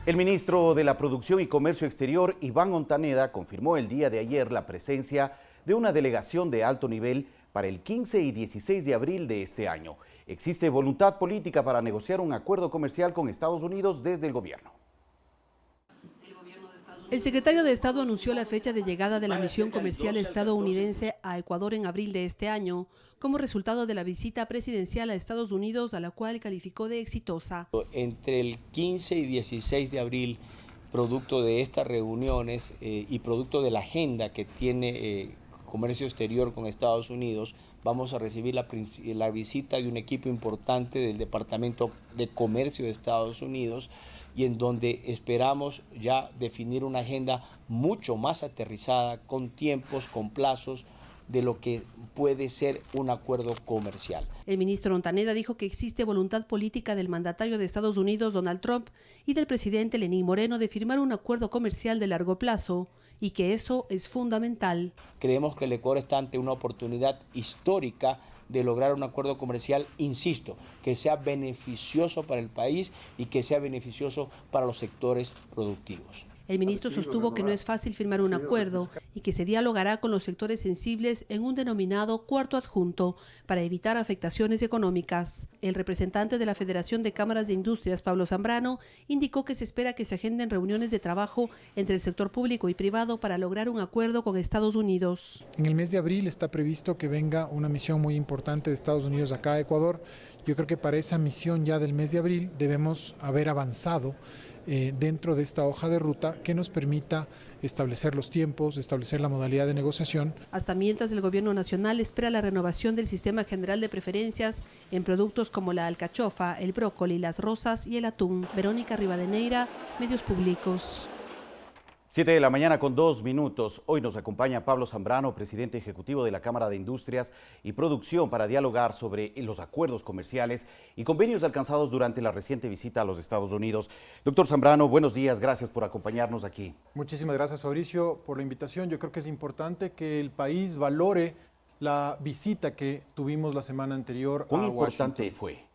El ministro de la Producción y Comercio Exterior, Iván Montaneda, confirmó el día de ayer la presencia de una delegación de alto nivel para el 15 y 16 de abril de este año. Existe voluntad política para negociar un acuerdo comercial con Estados Unidos desde el gobierno. El secretario de Estado anunció la fecha de llegada de la misión comercial estadounidense a Ecuador en abril de este año, como resultado de la visita presidencial a Estados Unidos, a la cual calificó de exitosa. Entre el 15 y 16 de abril, producto de estas reuniones y producto de la agenda que tiene comercio exterior con Estados Unidos, vamos a recibir la visita de un equipo importante del Departamento de Comercio de Estados Unidos, y en donde esperamos ya definir una agenda mucho más aterrizada, con tiempos, con plazos, de lo que puede ser un acuerdo comercial. El ministro Montaneda dijo que existe voluntad política del mandatario de Estados Unidos, Donald Trump, y del presidente Lenín Moreno de firmar un acuerdo comercial de largo plazo, y que eso es fundamental. Creemos que el Ecuador está ante una oportunidad histórica de lograr un acuerdo comercial, insisto, que sea beneficioso para el país y que sea beneficioso para los sectores productivos. El ministro sostuvo que no es fácil firmar un acuerdo y que se dialogará con los sectores sensibles en un denominado cuarto adjunto para evitar afectaciones económicas. El representante de la Federación de Cámaras de Industrias, Pablo Zambrano, indicó que se espera que se agenden reuniones de trabajo entre el sector público y privado para lograr un acuerdo con Estados Unidos. En el mes de abril está previsto que venga una misión muy importante de Estados Unidos acá a Ecuador. Yo creo que para esa misión ya del mes de abril debemos haber avanzado dentro de esta hoja de ruta que nos permita establecer los tiempos, establecer la modalidad de negociación. Hasta mientras, el gobierno nacional espera la renovación del sistema general de preferencias en productos como la alcachofa, el brócoli, las rosas y el atún. Verónica Rivadeneira, Medios Públicos. 7 de la mañana con 2 minutos. Hoy nos acompaña Pablo Zambrano, presidente ejecutivo de la Cámara de Industrias y Producción, para dialogar sobre los acuerdos comerciales y convenios alcanzados durante la reciente visita a los Estados Unidos. Doctor Zambrano, buenos días, gracias por acompañarnos aquí. Muchísimas gracias, Fabricio, por la invitación. Yo creo que es importante que el país valore la visita que tuvimos la semana anterior a Washington. ¿Cuán importante fue?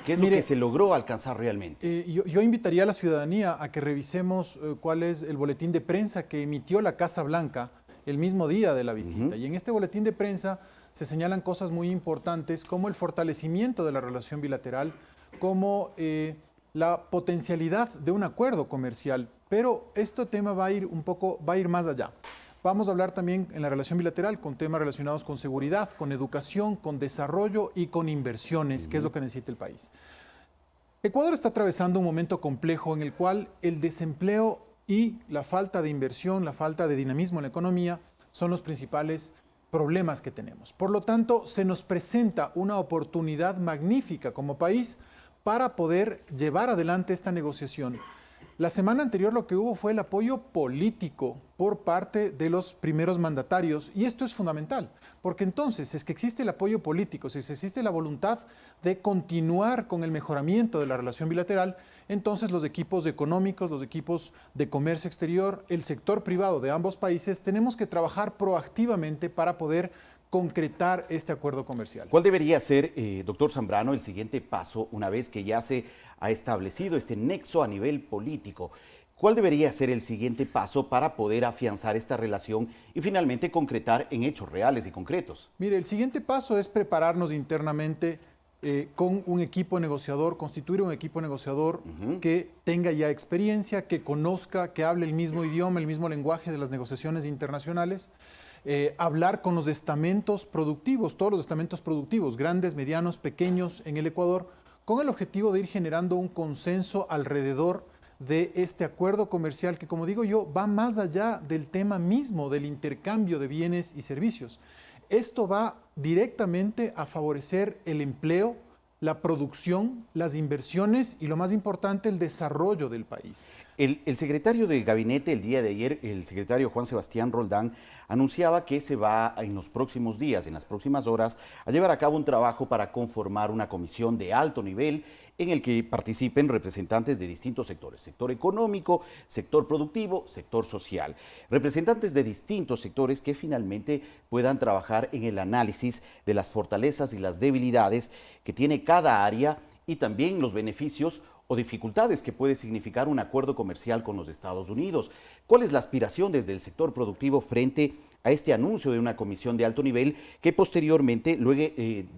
¿Qué es lo que se logró alcanzar realmente? Yo invitaría a la ciudadanía a que revisemos cuál es el boletín de prensa que emitió la Casa Blanca el mismo día de la visita. Y en este boletín de prensa se señalan cosas muy importantes como el fortalecimiento de la relación bilateral, como la potencialidad de un acuerdo comercial. Pero este tema va a ir más allá. Vamos a hablar también en la relación bilateral con temas relacionados con seguridad, con educación, con desarrollo y con inversiones, que es lo que necesita el país. Ecuador está atravesando un momento complejo en el cual el desempleo y la falta de inversión, la falta de dinamismo en la economía son los principales problemas que tenemos. Por lo tanto, se nos presenta una oportunidad magnífica como país para poder llevar adelante esta negociación. La semana anterior lo que hubo fue el apoyo político por parte de los primeros mandatarios, y esto es fundamental, porque entonces es que existe el apoyo político, si existe la voluntad de continuar con el mejoramiento de la relación bilateral, entonces los equipos económicos, los equipos de comercio exterior, el sector privado de ambos países, tenemos que trabajar proactivamente para poder concretar este acuerdo comercial. ¿Cuál debería ser, doctor Zambrano, el siguiente paso una vez que ya se ha establecido este nexo a nivel político? ¿Cuál debería ser el siguiente paso para poder afianzar esta relación y finalmente concretar en hechos reales y concretos? Mire, el siguiente paso es prepararnos internamente con un equipo negociador, constituir un equipo negociador que tenga ya experiencia, que conozca, que hable el mismo idioma, el mismo lenguaje de las negociaciones internacionales. Hablar con los estamentos productivos, todos los estamentos productivos, grandes, medianos, pequeños en el Ecuador, con el objetivo de ir generando un consenso alrededor de este acuerdo comercial que, como digo yo, va más allá del tema mismo del intercambio de bienes y servicios. Esto va directamente a favorecer el empleo, la producción, las inversiones y, lo más importante, el desarrollo del país. El secretario de Gabinete el día de ayer, el secretario Juan Sebastián Roldán, anunciaba que se va en los próximos días, en las próximas horas, a llevar a cabo un trabajo para conformar una comisión de alto nivel en el que participen representantes de distintos sectores, sector económico, sector productivo, sector social, representantes de distintos sectores que finalmente puedan trabajar en el análisis de las fortalezas y las debilidades que tiene cada área y también los beneficios o dificultades que puede significar un acuerdo comercial con los Estados Unidos. ¿Cuál es la aspiración desde el sector productivo frente a este anuncio de una comisión de alto nivel que posteriormente luego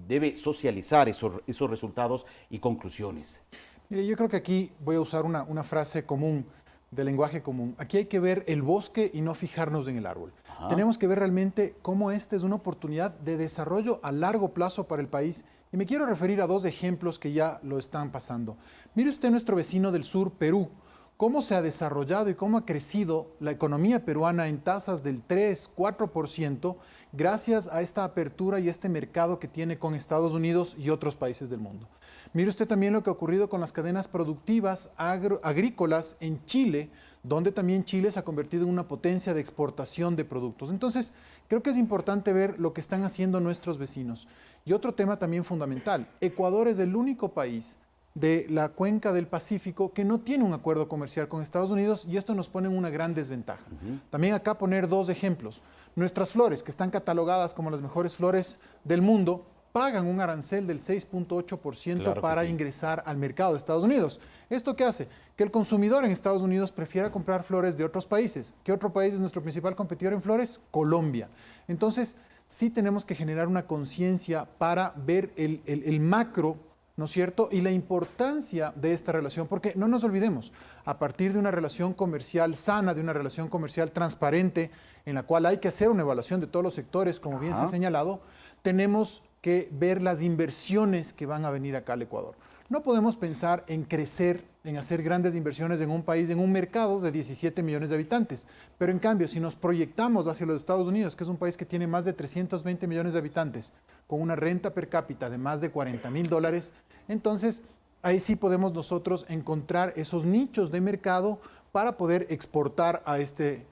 debe socializar esos resultados y conclusiones? Mire, yo creo que aquí voy a usar una frase común, de lenguaje común. Aquí hay que ver el bosque y no fijarnos en el árbol. Ajá. Tenemos que ver realmente cómo esta es una oportunidad de desarrollo a largo plazo para el país. Y me quiero referir a dos ejemplos que ya lo están pasando. Mire usted nuestro vecino del sur, Perú, cómo se ha desarrollado y cómo ha crecido la economía peruana en tasas del 3-4% gracias a esta apertura y este mercado que tiene con Estados Unidos y otros países del mundo. Mire usted también lo que ha ocurrido con las cadenas productivas agrícolas en Chile, donde también Chile se ha convertido en una potencia de exportación de productos. Entonces, creo que es importante ver lo que están haciendo nuestros vecinos. Y otro tema también fundamental, Ecuador es el único país de la cuenca del Pacífico que no tiene un acuerdo comercial con Estados Unidos y esto nos pone en una gran desventaja. También acá poner dos ejemplos. Nuestras flores, que están catalogadas como las mejores flores del mundo, pagan un arancel del 6.8% Claro para sí. ingresar al mercado de Estados Unidos. ¿Esto qué hace? Que el consumidor en Estados Unidos prefiera comprar flores de otros países. ¿Qué otro país es nuestro principal competidor en flores? Colombia. Entonces, sí tenemos que generar una conciencia para ver el macro, ¿no es cierto? Y la importancia de esta relación, porque no nos olvidemos, a partir de una relación comercial sana, de una relación comercial transparente, en la cual hay que hacer una evaluación de todos los sectores, como bien se ha señalado, tenemos que ver las inversiones que van a venir acá al Ecuador. No podemos pensar en crecer, en hacer grandes inversiones en un país, en un mercado de 17 millones de habitantes. Pero en cambio, si nos proyectamos hacia los Estados Unidos, que es un país que tiene más de 320 millones de habitantes, con una renta per cápita de más de $40,000, entonces ahí sí podemos nosotros encontrar esos nichos de mercado para poder exportar a este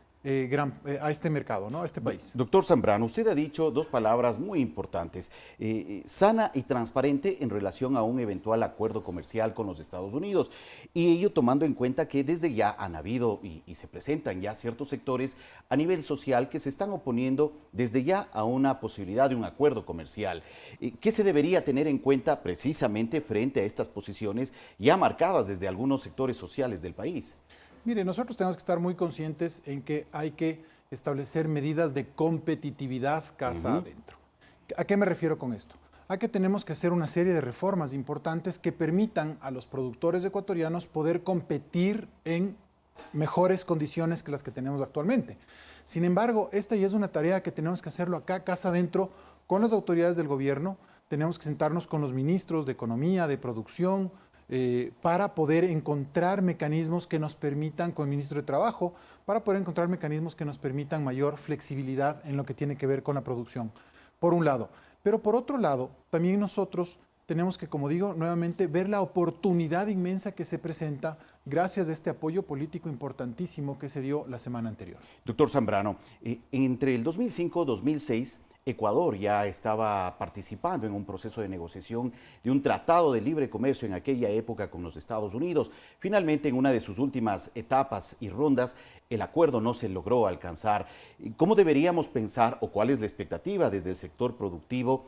mercado, ¿no? A este país. Doctor Zambrano, usted ha dicho dos palabras muy importantes, sana y transparente en relación a un eventual acuerdo comercial con los Estados Unidos, y ello tomando en cuenta que desde ya han habido y se presentan ya ciertos sectores a nivel social que se están oponiendo desde ya a una posibilidad de un acuerdo comercial. ¿Qué se debería tener en cuenta precisamente frente a estas posiciones ya marcadas desde algunos sectores sociales del país? Mire, nosotros tenemos que estar muy conscientes en que hay que establecer medidas de competitividad casa adentro. ¿A qué me refiero con esto? A que tenemos que hacer una serie de reformas importantes que permitan a los productores ecuatorianos poder competir en mejores condiciones que las que tenemos actualmente. Sin embargo, esta ya es una tarea que tenemos que hacerlo acá, casa adentro, con las autoridades del gobierno. Tenemos que sentarnos con los ministros de Economía, de Producción, para poder encontrar mecanismos que nos permitan, con el ministro de Trabajo, para poder encontrar mecanismos que nos permitan mayor flexibilidad en lo que tiene que ver con la producción, por un lado. Pero por otro lado, también nosotros tenemos que, como digo, nuevamente ver la oportunidad inmensa que se presenta gracias a este apoyo político importantísimo que se dio la semana anterior. Doctor Zambrano, entre el 2005 y 2006, Ecuador ya estaba participando en un proceso de negociación de un tratado de libre comercio en aquella época con los Estados Unidos. Finalmente, en una de sus últimas etapas y rondas, el acuerdo no se logró alcanzar. ¿Cómo deberíamos pensar o cuál es la expectativa desde el sector productivo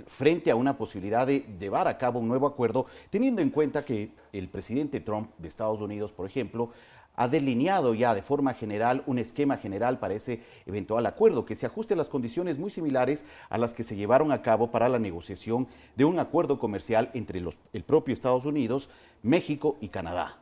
frente a una posibilidad de llevar a cabo un nuevo acuerdo, teniendo en cuenta que el presidente Trump de Estados Unidos, por ejemplo, ha delineado ya de forma general un esquema general para ese eventual acuerdo que se ajuste a las condiciones muy similares a las que se llevaron a cabo para la negociación de un acuerdo comercial entre el propio Estados Unidos, México y Canadá?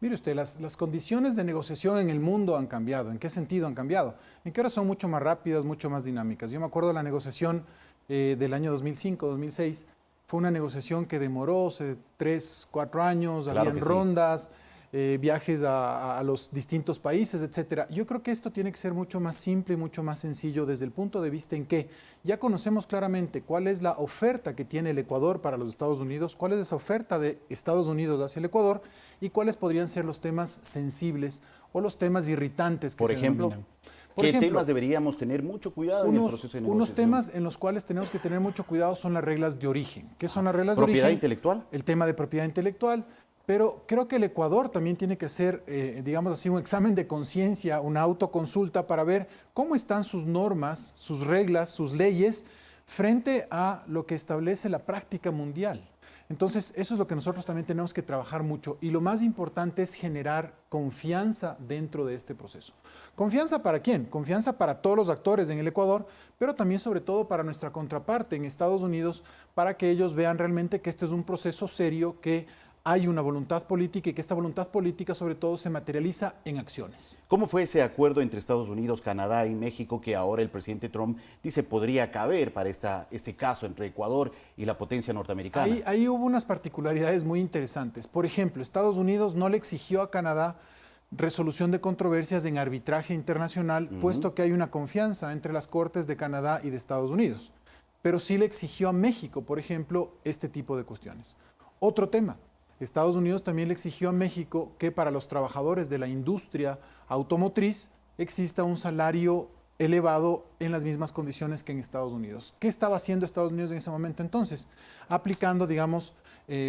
Mire usted, las condiciones de negociación en el mundo han cambiado. ¿En qué sentido han cambiado? En que ahora son mucho más rápidas, mucho más dinámicas. Yo me acuerdo de la negociación del año 2005-2006. Fue una negociación que demoró 3, 4 años, Claro habían que sí. rondas, viajes a los distintos países, etcétera. Yo creo que esto tiene que ser mucho más simple y mucho más sencillo desde el punto de vista en que ya conocemos claramente cuál es la oferta que tiene el Ecuador para los Estados Unidos, cuál es esa oferta de Estados Unidos hacia el Ecuador y cuáles podrían ser los temas sensibles o los temas irritantes que Por se ejemplo, denominan. ¿qué temas deberíamos tener mucho cuidado en el proceso de negociación? Unos temas en los cuales tenemos que tener mucho cuidado son las reglas de origen. ¿Qué son las reglas de origen? ¿Propiedad intelectual? El tema de propiedad intelectual. Pero creo que el Ecuador también tiene que hacer, digamos así, un examen de conciencia, una autoconsulta para ver cómo están sus normas, sus reglas, sus leyes frente a lo que establece la práctica mundial. Entonces, eso es lo que nosotros también tenemos que trabajar mucho. Y lo más importante es generar confianza dentro de este proceso. ¿Confianza para quién? Confianza para todos los actores en el Ecuador, pero también sobre todo para nuestra contraparte en Estados Unidos, para que ellos vean realmente que este es un proceso serio, que hay una voluntad política y que esta voluntad política sobre todo se materializa en acciones. ¿Cómo fue ese acuerdo entre Estados Unidos, Canadá y México que ahora el presidente Trump dice podría caber para este caso entre Ecuador y la potencia norteamericana? Ahí hubo unas particularidades muy interesantes. Por ejemplo, Estados Unidos no le exigió a Canadá resolución de controversias en arbitraje internacional, puesto que hay una confianza entre las Cortes de Canadá y de Estados Unidos. Pero sí le exigió a México, por ejemplo, este tipo de cuestiones. Otro tema. Estados Unidos también le exigió a México que para los trabajadores de la industria automotriz exista un salario elevado en las mismas condiciones que en Estados Unidos. ¿Qué estaba haciendo Estados Unidos en ese momento entonces? Aplicando, digamos,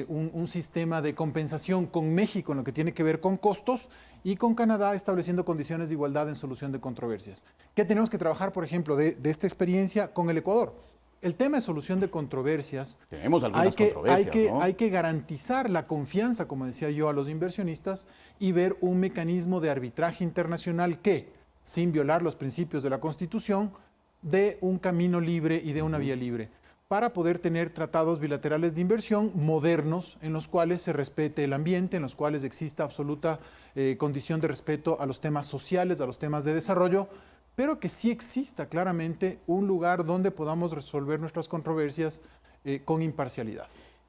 un sistema de compensación con México en lo que tiene que ver con costos y con Canadá estableciendo condiciones de igualdad en solución de controversias. ¿Qué tenemos que trabajar, por ejemplo, de esta experiencia con el Ecuador? El tema de solución de controversias, tenemos algunas controversias, ¿no? Hay que garantizar la confianza, como decía yo, a los inversionistas y ver un mecanismo de arbitraje internacional que, sin violar los principios de la Constitución, dé un camino libre y dé una vía libre para poder tener tratados bilaterales de inversión modernos en los cuales se respete el ambiente, en los cuales exista absoluta condición de respeto a los temas sociales, a los temas de desarrollo, pero que sí exista claramente un lugar donde podamos resolver nuestras controversias con imparcialidad.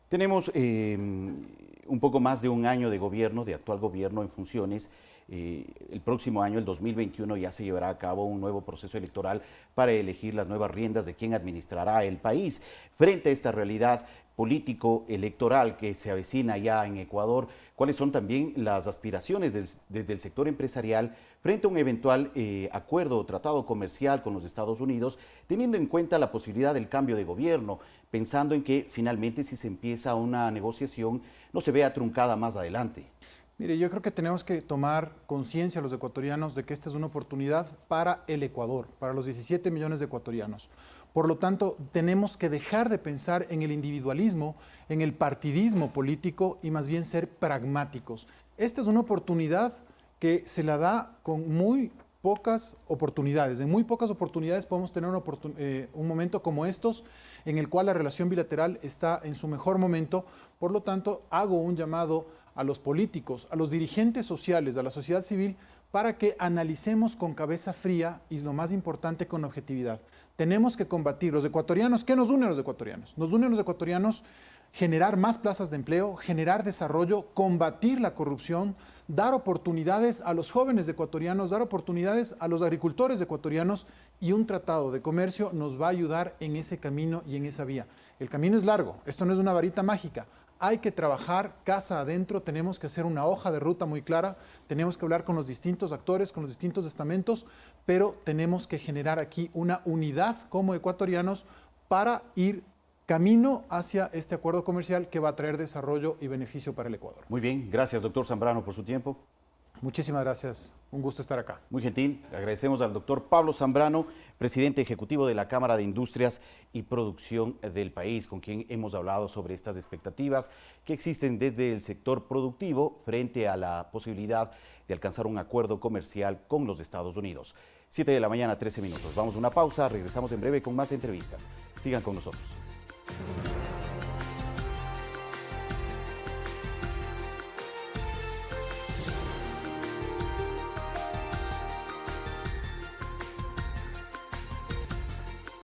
Tenemos un poco más de un año de gobierno, de actual gobierno en funciones. El próximo año, el 2021, ya se llevará a cabo un nuevo proceso electoral para elegir las nuevas riendas de quién administrará el país. Frente a esta realidad político-electoral que se avecina ya en Ecuador, ¿cuáles son también las aspiraciones desde el sector empresarial frente a un eventual acuerdo o tratado comercial con los Estados Unidos, teniendo en cuenta la posibilidad del cambio de gobierno, pensando en que finalmente si se empieza una negociación no se vea truncada más adelante? Mire, yo creo que tenemos que tomar conciencia los ecuatorianos de que esta es una oportunidad para el Ecuador, para los 17 millones de ecuatorianos. Por lo tanto, tenemos que dejar de pensar en el individualismo, en el partidismo político y más bien ser pragmáticos. Esta es una oportunidad que se la da con muy pocas oportunidades. En muy pocas oportunidades podemos tener un momento como estos en el cual la relación bilateral está en su mejor momento. Por lo tanto, hago un llamado a los políticos, a los dirigentes sociales, a la sociedad civil, para que analicemos con cabeza fría y, lo más importante, con objetividad. Tenemos que combatir los ecuatorianos. ¿Qué nos une a los ecuatorianos? Nos une a los ecuatorianos generar más plazas de empleo, generar desarrollo, combatir la corrupción, dar oportunidades a los jóvenes ecuatorianos, dar oportunidades a los agricultores ecuatorianos, y un tratado de comercio nos va a ayudar en ese camino y en esa vía. El camino es largo, esto no es una varita mágica. Hay que trabajar casa adentro, tenemos que hacer una hoja de ruta muy clara, tenemos que hablar con los distintos actores, con los distintos estamentos, pero tenemos que generar aquí una unidad como ecuatorianos para ir camino hacia este acuerdo comercial que va a traer desarrollo y beneficio para el Ecuador. Muy bien, gracias doctor Zambrano por su tiempo. Muchísimas gracias, un gusto estar acá. Muy gentil, agradecemos al doctor Pablo Zambrano, presidente ejecutivo de la Cámara de Industrias y Producción del país, con quien hemos hablado sobre estas expectativas que existen desde el sector productivo frente a la posibilidad de alcanzar un acuerdo comercial con los Estados Unidos. 7 de la mañana, 13 minutos. Vamos a una pausa, regresamos en breve con más entrevistas. Sigan con nosotros.